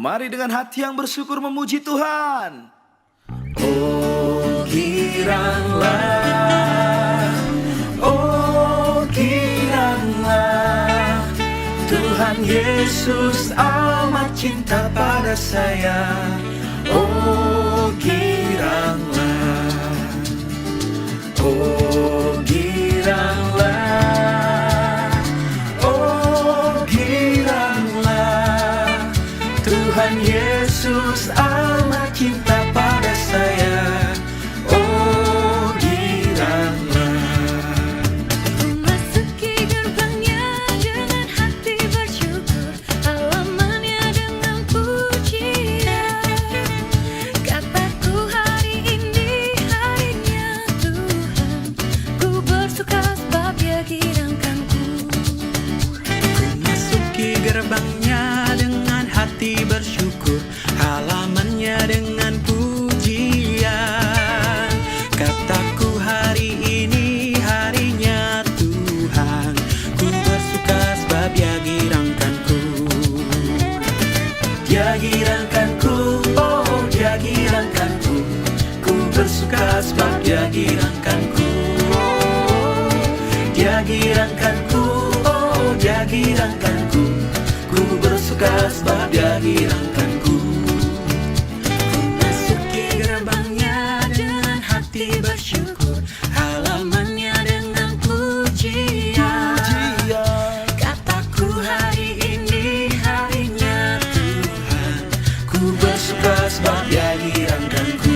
Mari dengan hati yang bersyukur memuji Tuhan. Oh giranglah, oh giranglah, Tuhan Yesus amat cinta pada saya. Oh giranglah, oh giranglah, oh giranglah, Tuhan Yesus amat cinta pada saya. Oh giranglah. Ku masuki gerbangnya dengan hati bersyukur, halamannya dengan pujian. Kataku hari ini harinya Tuhan, ku bersuka sebab Dia girangkanku. Ku masuki gerbangnya dengan hati bersyukur, halamannya dengan pujian. Kataku hari ini harinya Tuhan, ku bersuka sebab Dia girangkanku. Dia girangkanku, oh Dia girangkanku, ku bersuka sebab Dia girangkanku. Dia girangkanku, oh Dia girangkanku, ku bersuka sebab Dia girangkanku. Ku masuki gerbangnya dengan hati bersyukur, halamannya dengan pujian. Kataku hari ini harinya Tuhan, ku bersuka sebab Dia girangkanku.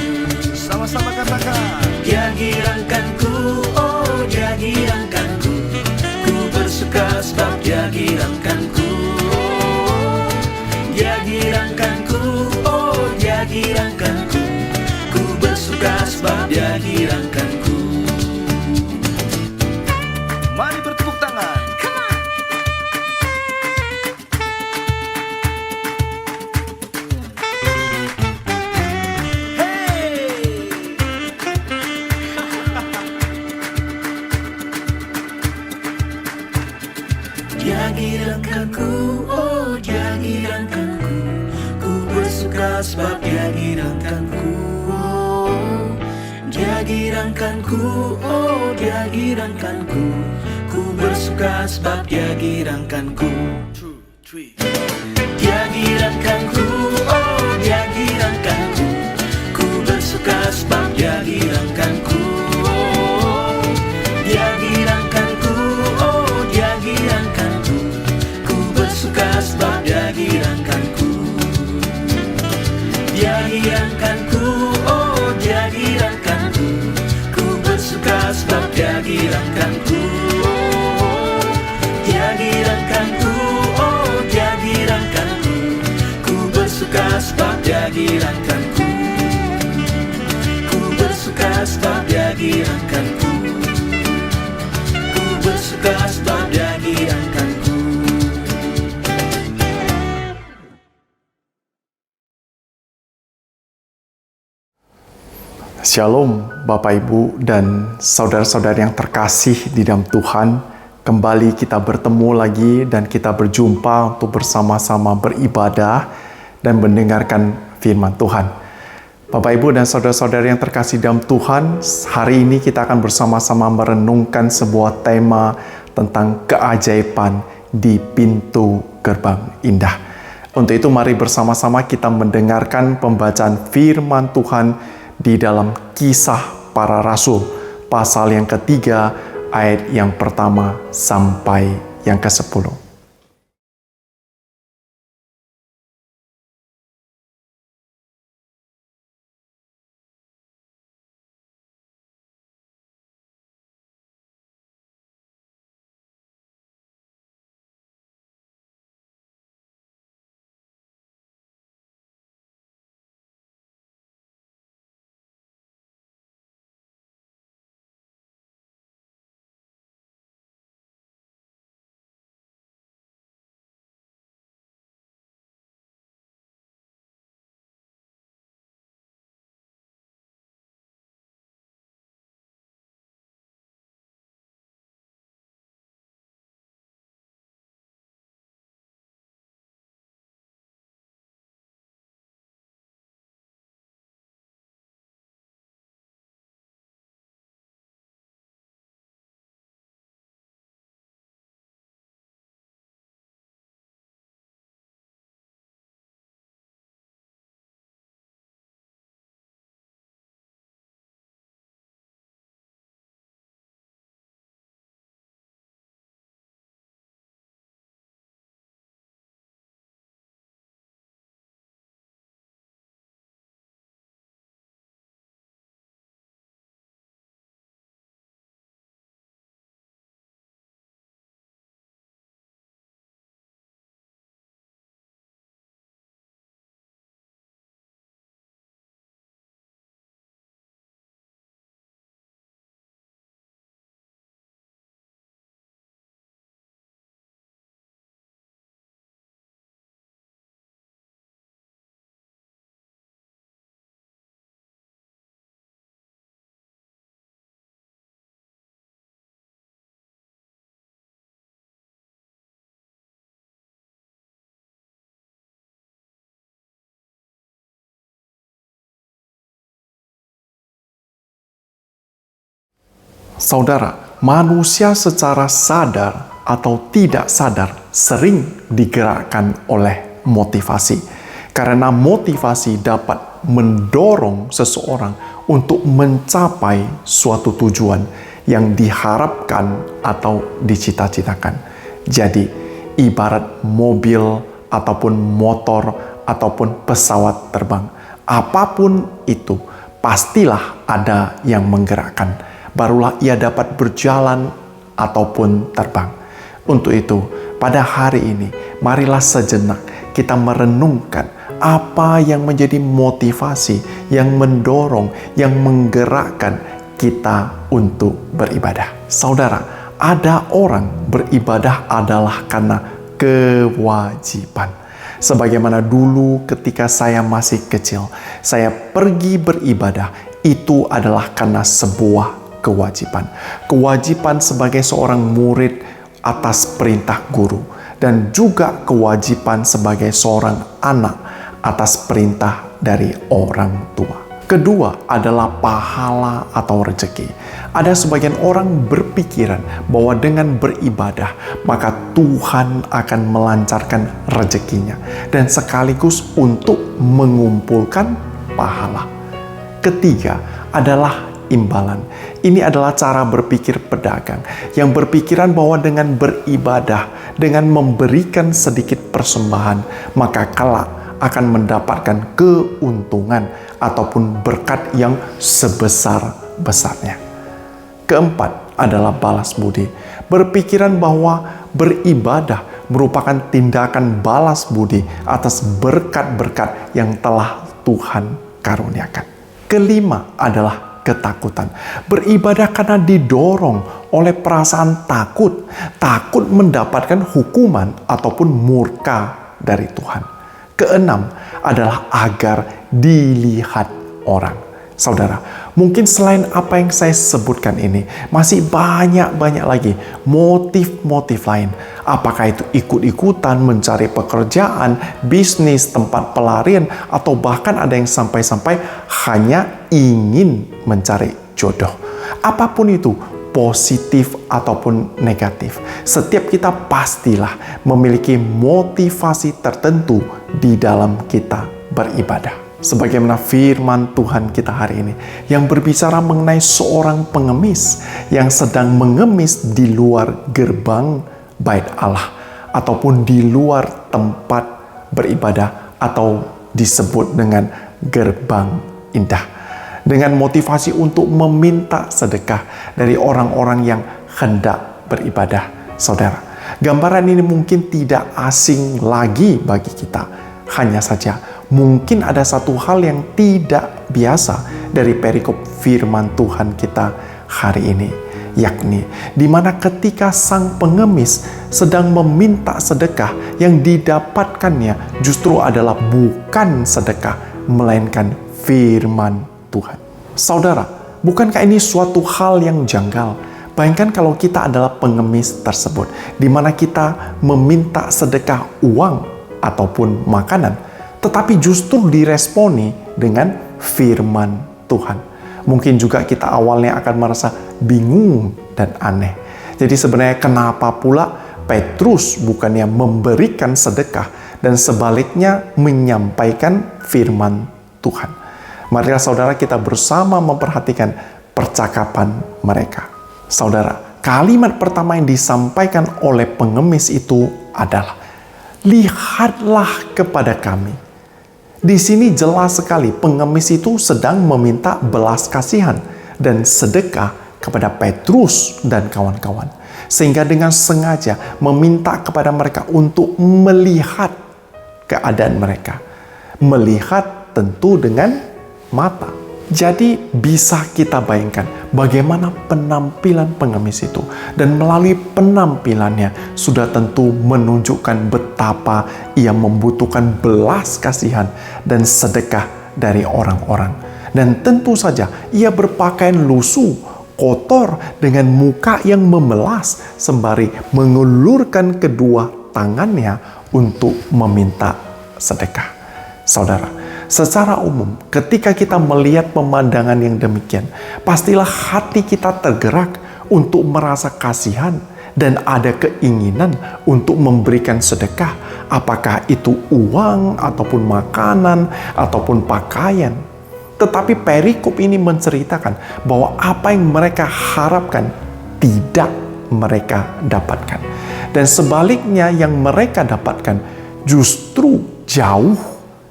Sama-sama katakan. Dia girangkanku, oh Dia girangkanku, ku bersuka sebab Dia girangkanku. Dia girangkanku, oh Dia girangkanku, ku bersuka sebab Dia girangkanku. Mari bertepuk tangan. Dia girangkanku, oh Dia girangkanku, ku bersuka sebab Dia girangkanku. Dia girangkanku, oh Dia girangkanku, ku bersuka sebab Dia girangkanku. 2, 3. Dia girangkanku, oh Dia girangkanku, ku bersuka sebab Dia girangkanku. Dia girangkanku, oh Dia girangkanku, ku bersuka sebab Dia girangkanku. Dia girangkanku, oh Dia girangkanku, ku bersuka sebab Dia girangkanku. Dia girangkanku, oh Dia girangkanku, ku bersuka sebab Dia girangkanku. Ku bersuka sebab Dia girangkanku. Ku bersuka sebab Dia girangkanku. Shalom Bapak Ibu dan saudara-saudara yang terkasih di dalam Tuhan. Kembali kita bertemu lagi dan kita berjumpa untuk bersama-sama beribadah dan mendengarkan firman Tuhan. Bapak Ibu dan saudara-saudara yang terkasih dalam Tuhan, hari ini kita akan bersama-sama merenungkan sebuah tema tentang keajaiban di pintu gerbang indah. Untuk itu mari bersama-sama kita mendengarkan pembacaan firman Tuhan di dalam Kisah Para Rasul, pasal yang ketiga, ayat yang pertama sampai yang ke-10. Saudara, manusia secara sadar atau tidak sadar sering digerakkan oleh motivasi. Karena motivasi dapat mendorong seseorang untuk mencapai suatu tujuan yang diharapkan atau dicita-citakan. Jadi, ibarat mobil ataupun motor ataupun pesawat terbang, apapun itu, pastilah ada yang menggerakkan. Barulah ia dapat berjalan ataupun terbang. Untuk itu, pada hari ini, marilah sejenak kita merenungkan apa yang menjadi motivasi, yang mendorong, yang menggerakkan kita untuk beribadah. Saudara, ada orang beribadah adalah karena kewajiban. Sebagaimana dulu ketika saya masih kecil, saya pergi beribadah, itu adalah karena sebuah kewajiban. Kewajiban sebagai seorang murid atas perintah guru, dan juga kewajiban sebagai seorang anak atas perintah dari orang tua. Kedua adalah pahala atau rezeki. Ada sebagian orang berpikiran bahwa dengan beribadah maka Tuhan akan melancarkan rezekinya dan sekaligus untuk mengumpulkan pahala. Ketiga adalah imbalan. Ini adalah cara berpikir pedagang yang berpikiran bahwa dengan beribadah, dengan memberikan sedikit persembahan, maka kelak akan mendapatkan keuntungan ataupun berkat yang sebesar-besarnya. Keempat adalah balas budi. Berpikiran bahwa beribadah merupakan tindakan balas budi atas berkat-berkat yang telah Tuhan karuniakan. Kelima adalah ketakutan. Beribadah karena didorong oleh perasaan takut. Takut mendapatkan hukuman ataupun murka dari Tuhan. Keenam adalah agar dilihat orang. Saudara, mungkin selain apa yang saya sebutkan ini, masih banyak lagi motif-motif lain. Apakah itu ikut-ikutan mencari pekerjaan, bisnis, tempat pelarian, atau bahkan ada yang sampai-sampai hanya ingin mencari jodoh. Apapun itu, positif ataupun negatif, setiap kita pastilah memiliki motivasi tertentu di dalam kita beribadah. Sebagaimana firman Tuhan kita hari ini yang berbicara mengenai seorang pengemis yang sedang mengemis di luar gerbang bait Allah ataupun di luar tempat beribadah atau disebut dengan gerbang indah, dengan motivasi untuk meminta sedekah dari orang-orang yang hendak beribadah. Saudara, gambaran ini mungkin tidak asing lagi bagi kita. Hanya saja mungkin ada satu hal yang tidak biasa dari perikop firman Tuhan kita hari ini, yakni di mana ketika sang pengemis sedang meminta sedekah, yang didapatkannya justru adalah bukan sedekah, melainkan firman Tuhan. Saudara, bukankah ini suatu hal yang janggal? Bayangkan kalau kita adalah pengemis tersebut, di mana kita meminta sedekah uang ataupun makanan, tetapi justru diresponi dengan firman Tuhan. Mungkin juga kita awalnya akan merasa bingung dan aneh. Jadi sebenarnya kenapa pula Petrus bukannya memberikan sedekah dan sebaliknya menyampaikan firman Tuhan? Marilah saudara kita bersama memperhatikan percakapan mereka. Saudara, kalimat pertama yang disampaikan oleh pengemis itu adalah, "Lihatlah kepada kami." Di sini jelas sekali pengemis itu sedang meminta belas kasihan dan sedekah kepada Petrus dan kawan-kawan. Sehingga dengan sengaja meminta kepada mereka untuk melihat keadaan mereka. Melihat tentu dengan mata. Jadi bisa kita bayangkan bagaimana penampilan pengemis itu. Dan melalui penampilannya sudah tentu menunjukkan betapa ia membutuhkan belas kasihan dan sedekah dari orang-orang. Dan tentu saja ia berpakaian lusuh, kotor dengan muka yang memelas sembari mengulurkan kedua tangannya untuk meminta sedekah. Saudara, secara umum, ketika kita melihat pemandangan yang demikian, pastilah hati kita tergerak untuk merasa kasihan dan ada keinginan untuk memberikan sedekah, apakah itu uang ataupun makanan ataupun pakaian. Tetapi perikop ini menceritakan bahwa apa yang mereka harapkan tidak mereka dapatkan. Dan sebaliknya yang mereka dapatkan justru jauh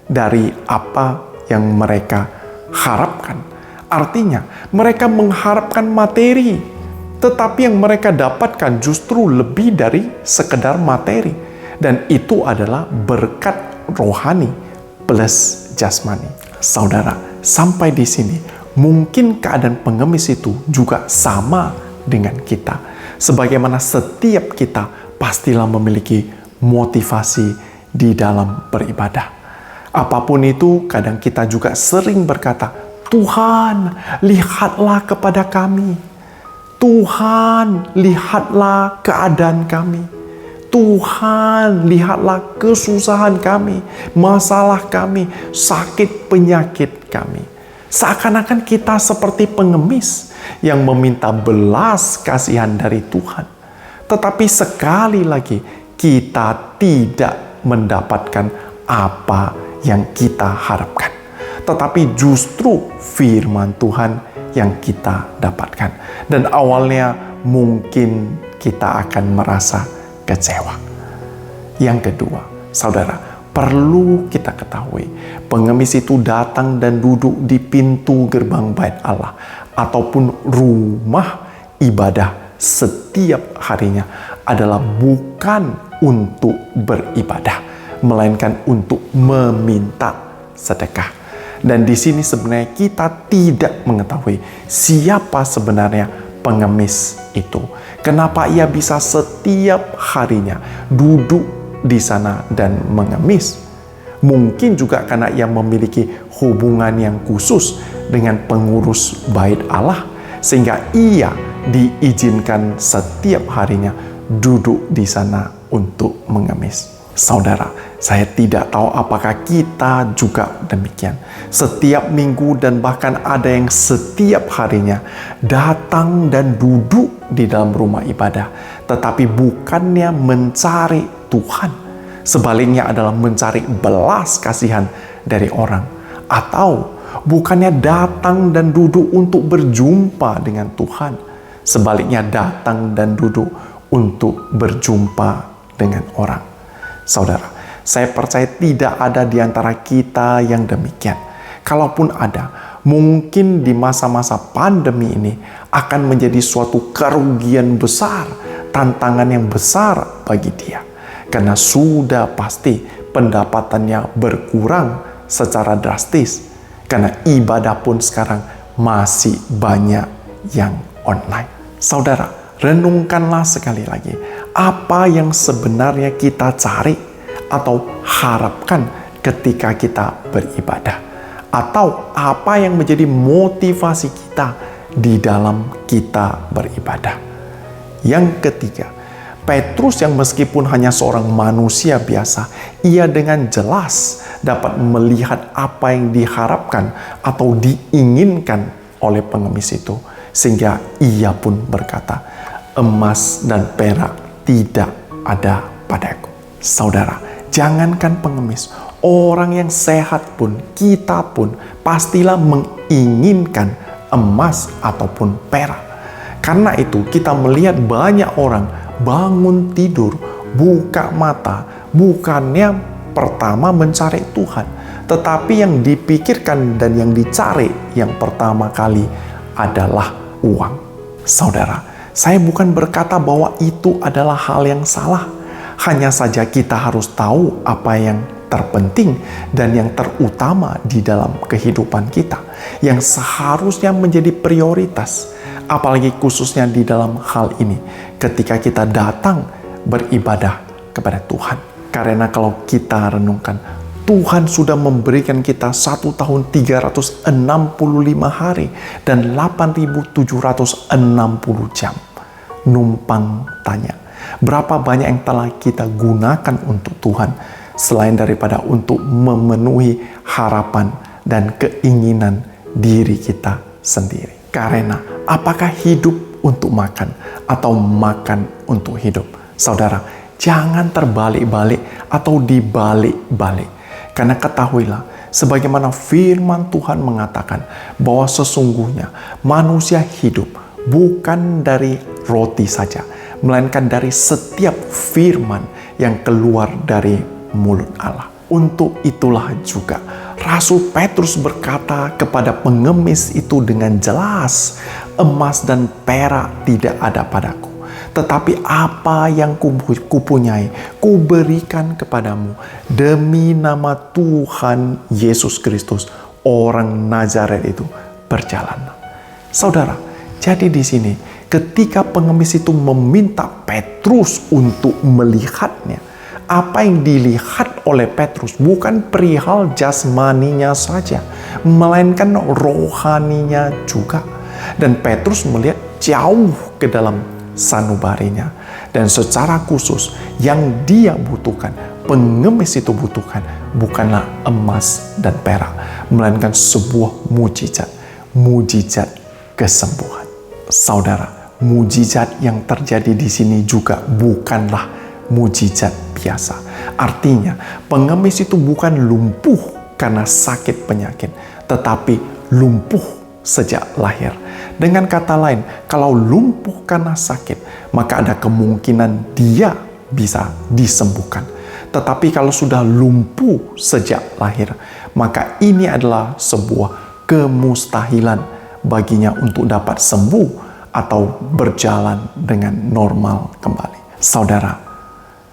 dari apa yang mereka harapkan. Artinya mereka mengharapkan materi, tetapi yang mereka dapatkan justru lebih dari sekedar materi. Dan itu adalah berkat rohani plus jasmani. Saudara, sampai di sini mungkin keadaan pengemis itu juga sama dengan kita. Sebagaimana setiap kita pastilah memiliki motivasi di dalam beribadah. Apapun itu, kadang kita juga sering berkata, Tuhan, lihatlah kepada kami. Tuhan, lihatlah keadaan kami. Tuhan, lihatlah kesusahan kami, masalah kami, sakit penyakit kami. Seakan-akan kita seperti pengemis yang meminta belas kasihan dari Tuhan. Tetapi sekali lagi, kita tidak mendapatkan apa yang kita harapkan. Tetapi justru firman Tuhan yang kita dapatkan. Dan awalnya mungkin kita akan merasa kecewa. Yang kedua, saudara, perlu kita ketahui, pengemis itu datang dan duduk di pintu gerbang bait Allah ataupun rumah ibadah setiap harinya adalah bukan untuk beribadah, melainkan untuk meminta sedekah. Dan di sini sebenarnya kita tidak mengetahui siapa sebenarnya pengemis itu. Kenapa ia bisa setiap harinya duduk di sana dan mengemis? Mungkin juga karena ia memiliki hubungan yang khusus dengan pengurus bait Allah, sehingga ia diizinkan setiap harinya duduk di sana untuk mengemis. Saudara, saya tidak tahu apakah kita juga demikian. Setiap minggu dan bahkan ada yang setiap harinya datang dan duduk di dalam rumah ibadah, tetapi bukannya mencari Tuhan. Sebaliknya adalah mencari belas kasihan dari orang. Atau bukannya datang dan duduk untuk berjumpa dengan Tuhan. Sebaliknya datang dan duduk untuk berjumpa dengan orang. Saudara, saya percaya tidak ada di antara kita yang demikian. Kalaupun ada, mungkin di masa-masa pandemi ini akan menjadi suatu kerugian besar, tantangan yang besar bagi dia. Karena sudah pasti pendapatannya berkurang secara drastis. Karena ibadah pun sekarang masih banyak yang online. Saudara, renungkanlah sekali lagi apa yang sebenarnya kita cari atau harapkan ketika kita beribadah, atau apa yang menjadi motivasi kita di dalam kita beribadah. Yang ketiga, Petrus yang meskipun hanya seorang manusia biasa, ia dengan jelas dapat melihat apa yang diharapkan atau diinginkan oleh pengemis itu. Sehingga ia pun berkata, emas dan perak tidak ada padaku. Saudara, jangankan pengemis, orang yang sehat pun, kita pun pastilah menginginkan emas ataupun perak. Karena itu kita melihat banyak orang bangun tidur, buka mata, bukannya pertama mencari Tuhan, tetapi yang dipikirkan dan yang dicari yang pertama kali adalah uang. Saudara, saya bukan berkata bahwa itu adalah hal yang salah. Hanya saja kita harus tahu apa yang terpenting dan yang terutama di dalam kehidupan kita, yang seharusnya menjadi prioritas. Apalagi khususnya di dalam hal ini ketika kita datang beribadah kepada Tuhan. Karena kalau kita renungkan, Tuhan sudah memberikan kita 1 tahun 365 hari dan 8.760 jam. Numpang tanya, berapa banyak yang telah kita gunakan untuk Tuhan selain daripada untuk memenuhi harapan dan keinginan diri kita sendiri? Karena apakah hidup untuk makan atau makan untuk hidup. Saudara, jangan terbalik-balik atau dibalik-balik. Karena ketahuilah, sebagaimana firman Tuhan mengatakan bahwa sesungguhnya manusia hidup bukan dari roti saja, melainkan dari setiap firman yang keluar dari mulut Allah. Untuk itulah juga Rasul Petrus berkata kepada pengemis itu dengan jelas, "Emas dan perak tidak ada padaku, tetapi apa yang kupunyai, kuberikan kepadamu. Demi nama Tuhan Yesus Kristus, orang Nazaret itu, berjalanlah." Saudara, jadi di sini ketika pengemis itu meminta Petrus untuk melihatnya, apa yang dilihat oleh Petrus bukan perihal jasmaninya saja, melainkan rohaninya juga. Dan Petrus melihat jauh ke dalam sanubarinya. Dan secara khusus yang dia butuhkan, pengemis itu butuhkan, bukanlah emas dan perak, melainkan sebuah mujizat, mujizat kesembuhan. Saudara, mujizat yang terjadi di sini juga bukanlah mujizat biasa. Artinya, pengemis itu bukan lumpuh karena sakit penyakit, tetapi lumpuh sejak lahir. Dengan kata lain, kalau lumpuh karena sakit, maka ada kemungkinan dia bisa disembuhkan. Tetapi kalau sudah lumpuh sejak lahir, maka ini adalah sebuah kemustahilan baginya untuk dapat sembuh atau berjalan dengan normal kembali. Saudara,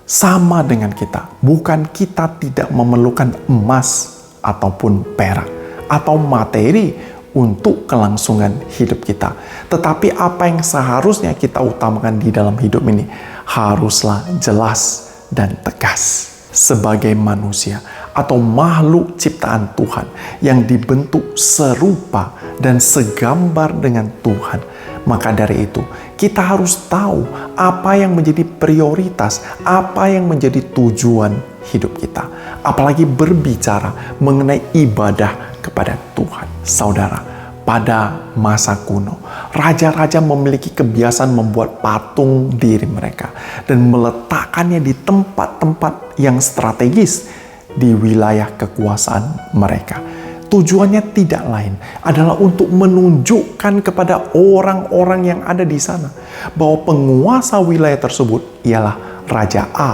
sama dengan kita, bukan kita tidak memerlukan emas ataupun perak atau materi untuk kelangsungan hidup kita. Tetapi apa yang seharusnya kita utamakan di dalam hidup ini haruslah jelas dan tegas. Sebagai manusia atau makhluk ciptaan Tuhan yang dibentuk serupa dan segambar dengan Tuhan, maka dari itu kita harus tahu apa yang menjadi prioritas, apa yang menjadi tujuan hidup kita. Apalagi berbicara mengenai ibadah kepada Tuhan. Saudara, pada masa kuno, raja-raja memiliki kebiasaan membuat patung diri mereka dan meletakkannya di tempat-tempat yang strategis di wilayah kekuasaan mereka. Tujuannya tidak lain adalah untuk menunjukkan kepada orang-orang yang ada di sana bahwa penguasa wilayah tersebut ialah Raja A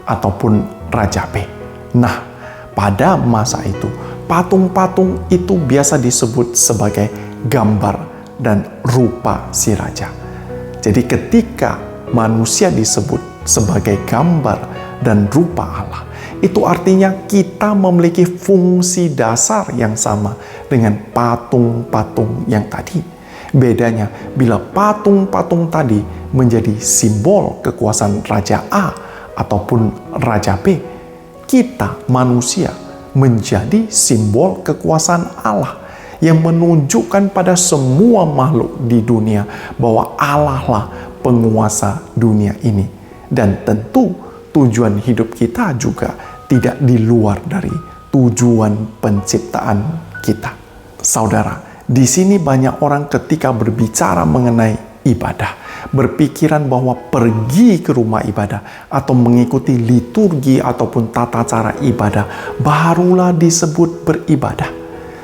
ataupun Raja B. Nah, pada masa itu, patung-patung itu biasa disebut sebagai gambar dan rupa si raja. Jadi ketika manusia disebut sebagai gambar dan rupa Allah, itu artinya kita memiliki fungsi dasar yang sama dengan patung-patung yang tadi. Bedanya bila patung-patung tadi menjadi simbol kekuasaan Raja A ataupun Raja B, kita manusia menjadi simbol kekuasaan Allah yang menunjukkan pada semua makhluk di dunia bahwa Allah lah penguasa dunia ini. Dan tentu tujuan hidup kita juga tidak di luar dari tujuan penciptaan kita. Saudara, di sini banyak orang ketika berbicara mengenai ibadah, berpikiran bahwa pergi ke rumah ibadah atau mengikuti liturgi ataupun tata cara ibadah barulah disebut beribadah.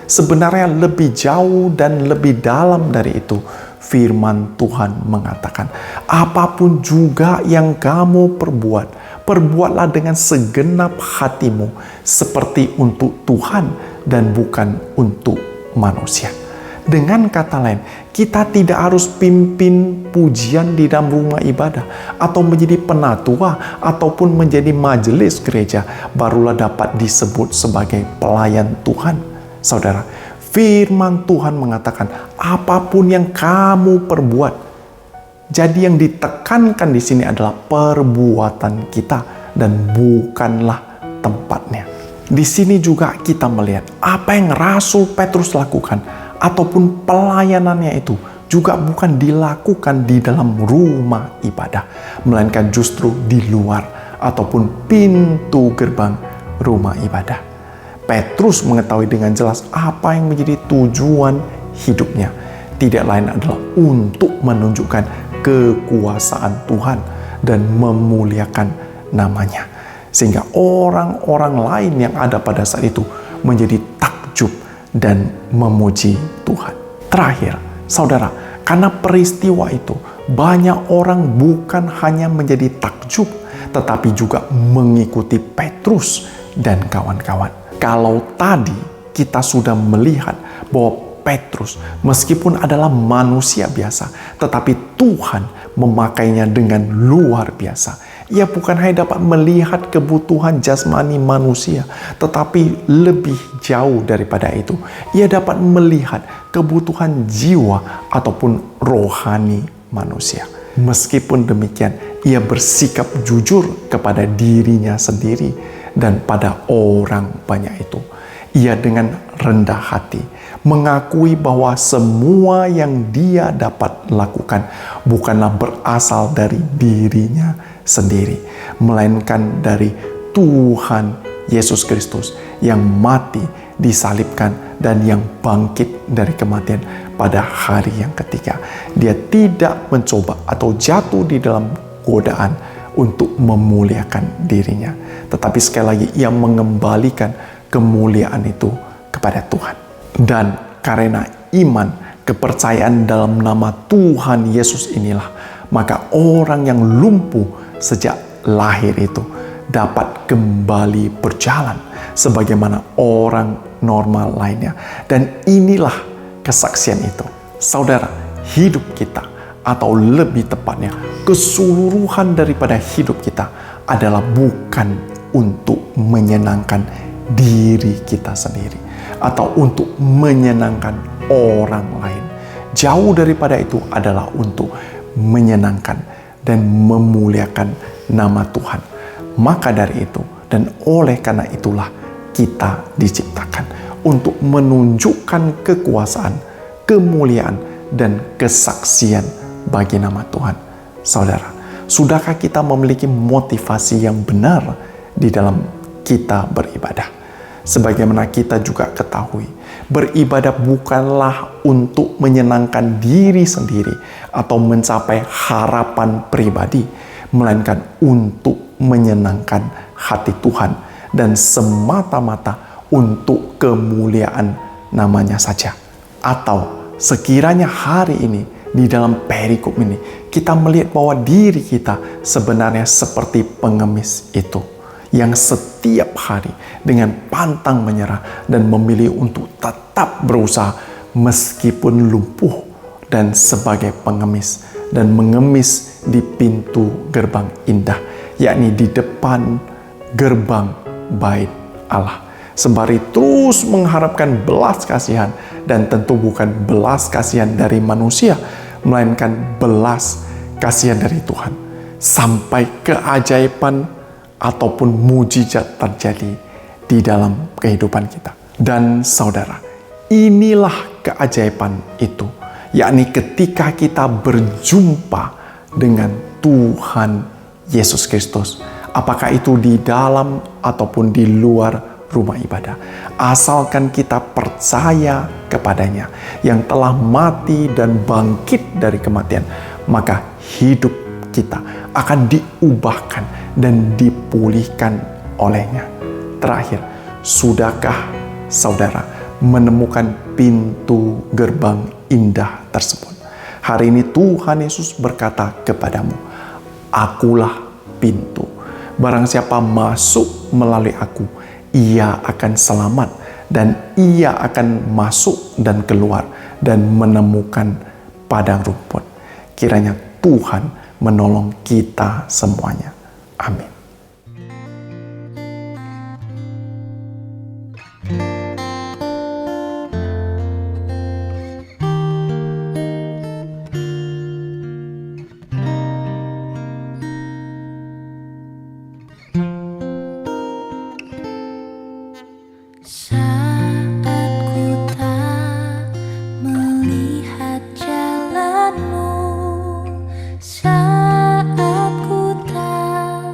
Sebenarnya lebih jauh dan lebih dalam dari itu. Firman Tuhan mengatakan, apapun juga yang kamu perbuat, perbuatlah dengan segenap hatimu, seperti untuk Tuhan dan bukan untuk manusia. Dengan kata lain, kita tidak harus pimpin pujian di dalam rumah ibadah atau menjadi penatua ataupun menjadi majelis gereja barulah dapat disebut sebagai pelayan Tuhan. Saudara, firman Tuhan mengatakan apapun yang kamu perbuat. Jadi yang ditekankan di sini adalah perbuatan kita dan bukanlah tempatnya. Di sini juga kita melihat apa yang Rasul Petrus lakukan ataupun pelayanannya itu juga bukan dilakukan di dalam rumah ibadah, melainkan justru di luar ataupun pintu gerbang rumah ibadah. Petrus mengetahui dengan jelas apa yang menjadi tujuan hidupnya. Tidak lain adalah untuk menunjukkan kekuasaan Tuhan dan memuliakan namanya. Sehingga orang-orang lain yang ada pada saat itu menjadi takjub dan memuji Tuhan. Terakhir, saudara, karena peristiwa itu banyak orang bukan hanya menjadi takjub, tetapi juga mengikuti Petrus dan kawan-kawan. Kalau tadi kita sudah melihat bahwa Petrus meskipun adalah manusia biasa, tetapi Tuhan memakainya dengan luar biasa. Ia bukan hanya dapat melihat kebutuhan jasmani manusia, tetapi lebih jauh daripada itu. Ia dapat melihat kebutuhan jiwa ataupun rohani manusia. Meskipun demikian, ia bersikap jujur kepada dirinya sendiri dan pada orang banyak itu. Ia dengan rendah hati mengakui bahwa semua yang dia dapat lakukan bukanlah berasal dari dirinya sendiri, melainkan dari Tuhan Yesus Kristus yang mati, disalibkan, dan yang bangkit dari kematian pada hari yang ketiga. Dia tidak mencoba atau jatuh di dalam godaan untuk memuliakan dirinya, tetapi sekali lagi ia mengembalikan kemuliaan itu kepada Tuhan. Dan karena iman, kepercayaan dalam nama Tuhan Yesus inilah, maka orang yang lumpuh sejak lahir itu dapat kembali berjalan sebagaimana orang normal lainnya. Dan inilah kesaksian itu. Saudara, hidup kita, atau lebih tepatnya keseluruhan daripada hidup kita, adalah bukan untuk menyenangkan diri kita sendiri atau untuk menyenangkan orang lain. Jauh daripada itu adalah untuk menyenangkan dan memuliakan nama Tuhan. Maka dari itu dan oleh karena itulah kita diciptakan untuk menunjukkan kekuasaan, kemuliaan, dan kesaksian bagi nama Tuhan. Saudara, sudahkah kita memiliki motivasi yang benar di dalam kita beribadah? Sebagaimana kita juga ketahui, beribadah bukanlah untuk menyenangkan diri sendiri atau mencapai harapan pribadi, melainkan untuk menyenangkan hati Tuhan dan semata-mata untuk kemuliaan namanya saja. Atau sekiranya hari ini di dalam perikop ini kita melihat bahwa diri kita sebenarnya seperti pengemis itu, yang setiap hari dengan pantang menyerah dan memilih untuk tetap berusaha meskipun lumpuh dan sebagai pengemis, dan mengemis di pintu gerbang indah, yakni di depan gerbang bait Allah, sembari terus mengharapkan belas kasihan, dan tentu bukan belas kasihan dari manusia, melainkan belas kasihan dari Tuhan, sampai keajaiban ataupun mujizat terjadi di dalam kehidupan kita. Dan saudara, inilah keajaiban itu, yakni ketika kita berjumpa dengan Tuhan Yesus Kristus, apakah itu di dalam ataupun di luar rumah ibadah, asalkan kita percaya kepadanya yang telah mati dan bangkit dari kematian, maka hidup kita akan diubahkan dan dipulihkan olehnya. Terakhir, sudahkah saudara menemukan pintu gerbang indah tersebut? Hari ini Tuhan Yesus berkata kepadamu, "Akulah pintu. Barang siapa masuk melalui aku, ia akan selamat, dan ia akan masuk dan keluar dan menemukan padang rumput." Kiranya Tuhan menolong kita semuanya. Amin. Saat ku tak melihat jalanmu, saat ku tak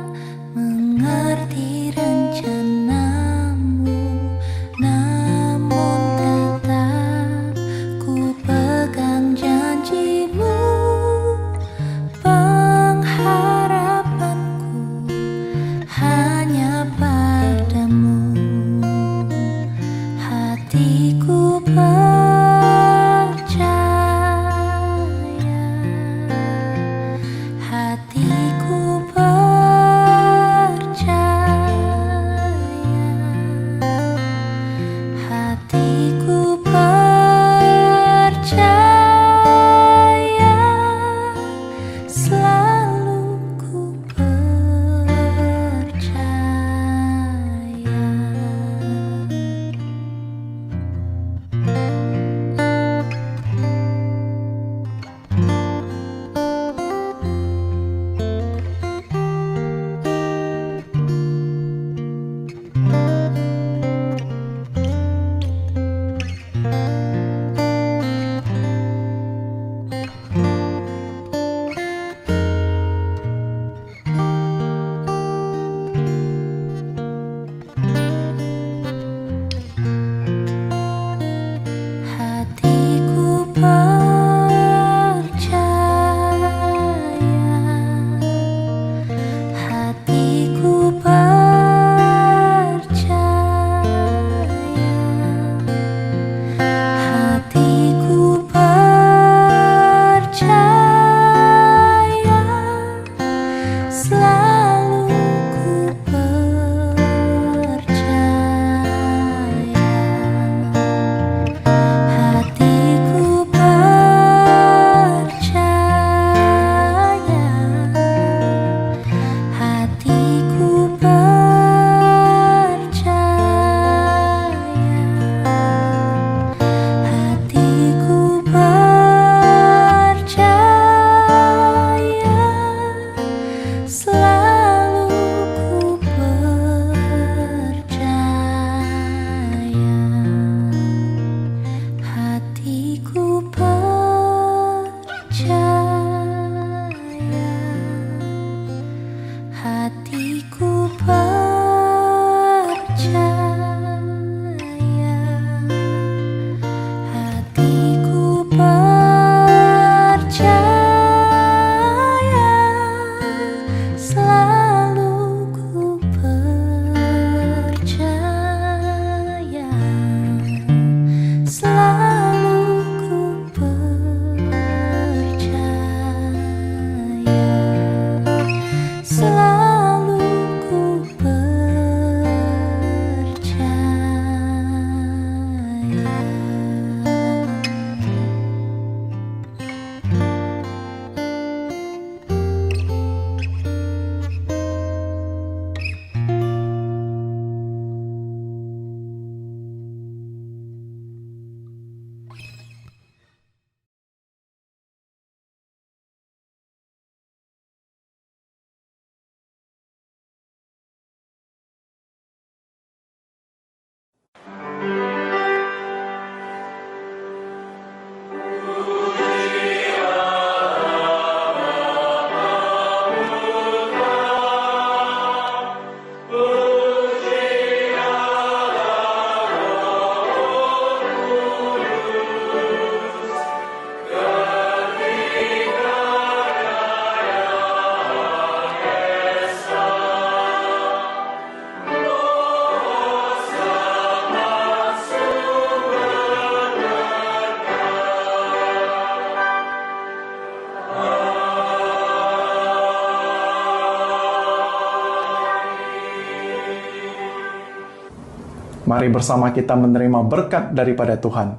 Mari bersama kita menerima berkat daripada Tuhan.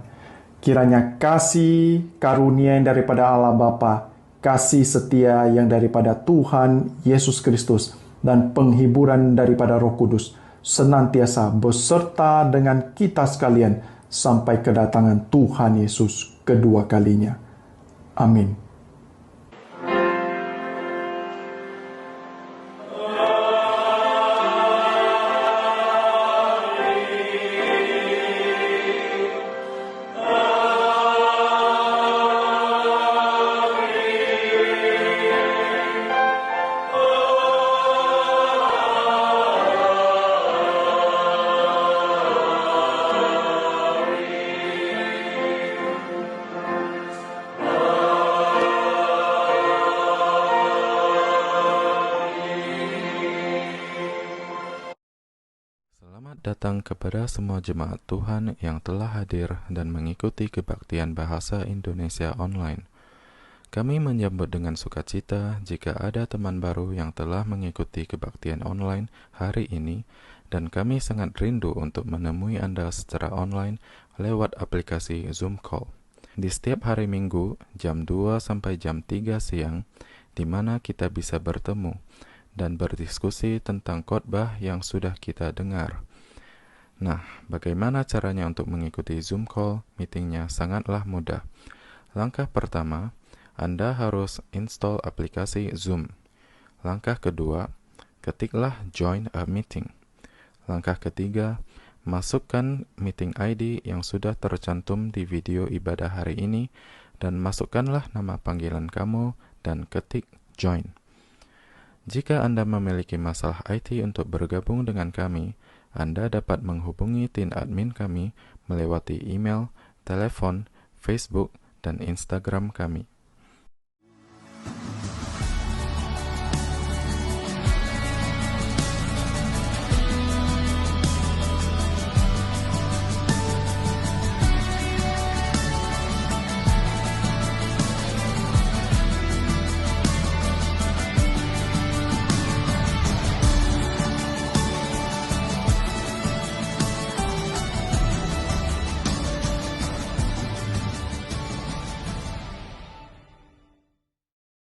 Kiranya kasih karunia yang daripada Allah Bapa, kasih setia yang daripada Tuhan Yesus Kristus, dan penghiburan daripada Roh Kudus senantiasa beserta dengan kita sekalian sampai kedatangan Tuhan Yesus kedua kalinya. Amin. Selamat datang kepada semua jemaat Tuhan yang telah hadir dan mengikuti kebaktian bahasa Indonesia online. Kami menyambut dengan sukacita jika ada teman baru yang telah mengikuti kebaktian online hari ini, dan kami sangat rindu untuk menemui Anda secara online lewat aplikasi Zoom Call. Di setiap hari Minggu, jam 2 sampai jam 3 siang, di mana kita bisa bertemu dan berdiskusi tentang khotbah yang sudah kita dengar. Nah, bagaimana caranya untuk mengikuti Zoom Call? Meetingnya sangatlah mudah. Langkah pertama, Anda harus install aplikasi Zoom. Langkah kedua, ketiklah Join a Meeting. Langkah ketiga, masukkan meeting ID yang sudah tercantum di video ibadah hari ini, dan masukkanlah nama panggilan kamu dan ketik Join. Jika Anda memiliki masalah IT untuk bergabung dengan kami, Anda dapat menghubungi tim admin kami melewati email, telepon, Facebook, dan Instagram kami.